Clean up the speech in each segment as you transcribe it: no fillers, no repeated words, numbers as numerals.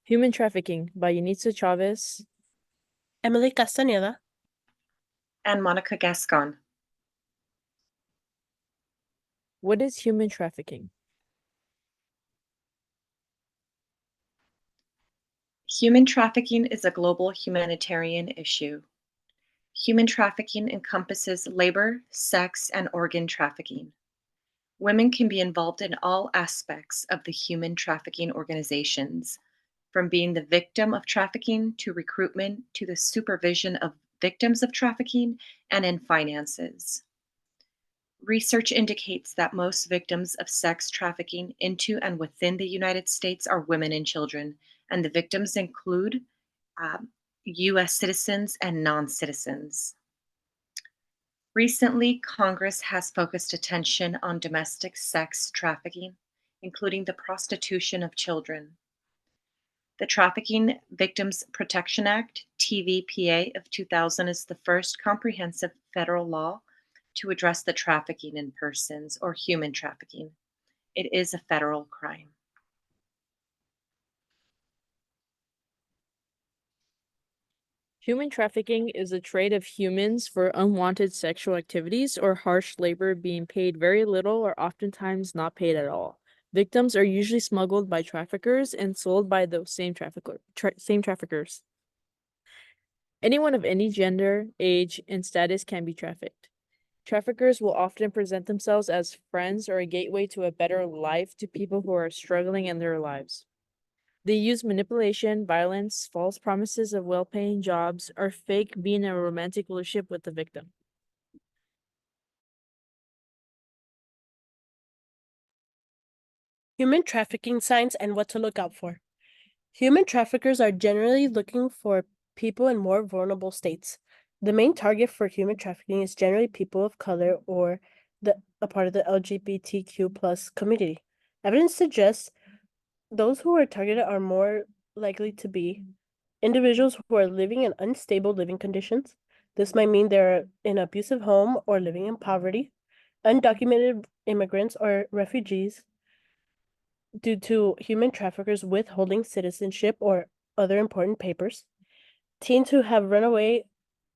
Human Trafficking by Yanitza Chavez. Emily Castaneda. And Monica Gascon. What is human trafficking? Human trafficking is a global humanitarian issue. Human trafficking encompasses labor, sex, and organ trafficking. Women can be involved in all aspects of the human trafficking organizations, from being the victim of trafficking to recruitment to the supervision of victims of trafficking and in finances. Research indicates that most victims of sex trafficking into and within the United States are women and children, and the victims include U.S. citizens and non-citizens. Recently, Congress has focused attention on domestic sex trafficking, including the prostitution of children. The Trafficking Victims Protection Act, TVPA, of 2000 is the first comprehensive federal law to address the trafficking in persons or human trafficking. It is a federal crime. Human trafficking is a trade of humans for unwanted sexual activities or harsh labor, being paid very little or oftentimes not paid at all. Victims are usually smuggled by traffickers and sold by those same traffickers. Anyone of any gender, age, and status can be trafficked. Traffickers will often present themselves as friends or a gateway to a better life to people who are struggling in their lives. They use manipulation, violence, false promises of well-paying jobs, or fake being in a romantic relationship with the victim. Human trafficking signs and what to look out for. Human traffickers are generally looking for people in more vulnerable states. The main target for human trafficking is generally people of color or a part of the LGBTQ plus community. Evidence suggests those who are targeted are more likely to be individuals who are living in unstable living conditions. This might mean they're in an abusive home or living in poverty, undocumented immigrants or refugees due to human traffickers withholding citizenship or other important papers, teens who have run away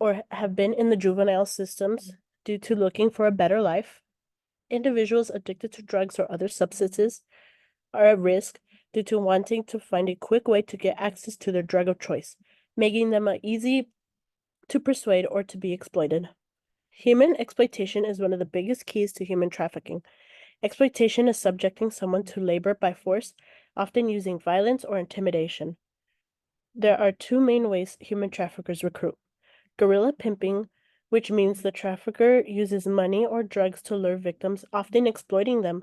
or have been in the juvenile systems due to looking for a better life, individuals addicted to drugs or other substances are at risk due to wanting to find a quick way to get access to their drug of choice, making them easy to persuade or to be exploited. Human exploitation is one of the biggest keys to human trafficking. Exploitation is subjecting someone to labor by force, often using violence or intimidation. There are two main ways human traffickers recruit: guerrilla pimping, which means the trafficker uses money or drugs to lure victims, often exploiting them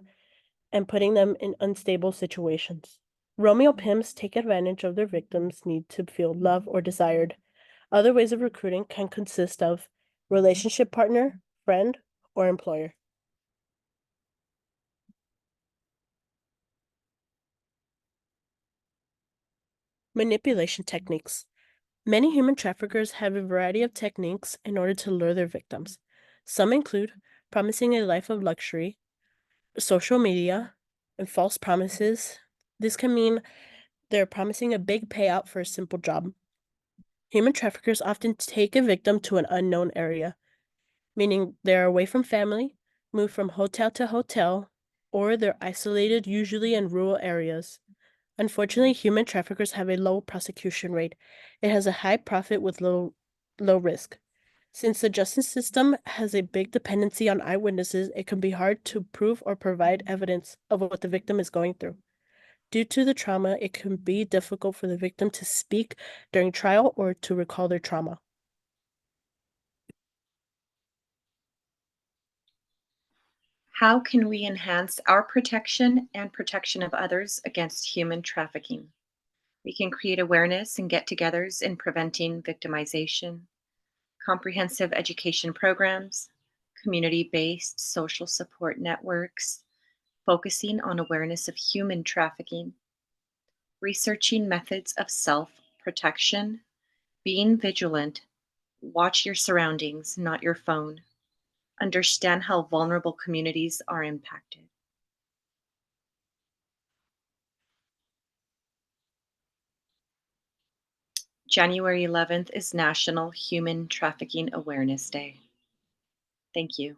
and putting them in unstable situations. Romeo pimps take advantage of their victims' need to feel loved or desired. Other ways of recruiting can consist of relationship partner, friend, or employer. Manipulation techniques. Many human traffickers have a variety of techniques in order to lure their victims. Some include promising a life of luxury, social media, and false promises. This can mean they're promising a big payout for a simple job. Human traffickers often take a victim to an unknown area, meaning they're away from family, move from hotel to hotel, or they're isolated, usually in rural areas. Unfortunately, human traffickers have a low prosecution rate. It has a high profit with low risk. Since the justice system has a big dependency on eyewitnesses, it can be hard to prove or provide evidence of what the victim is going through. Due to the trauma, it can be difficult for the victim to speak during trial or to recall their trauma. How can we enhance our protection and protection of others against human trafficking? We can create awareness and get-togethers in preventing victimization, comprehensive education programs, community-based social support networks, focusing on awareness of human trafficking, researching methods of self-protection, being vigilant, watch your surroundings, not your phone, understand how vulnerable communities are impacted. January 11th is National Human Trafficking Awareness Day. Thank you.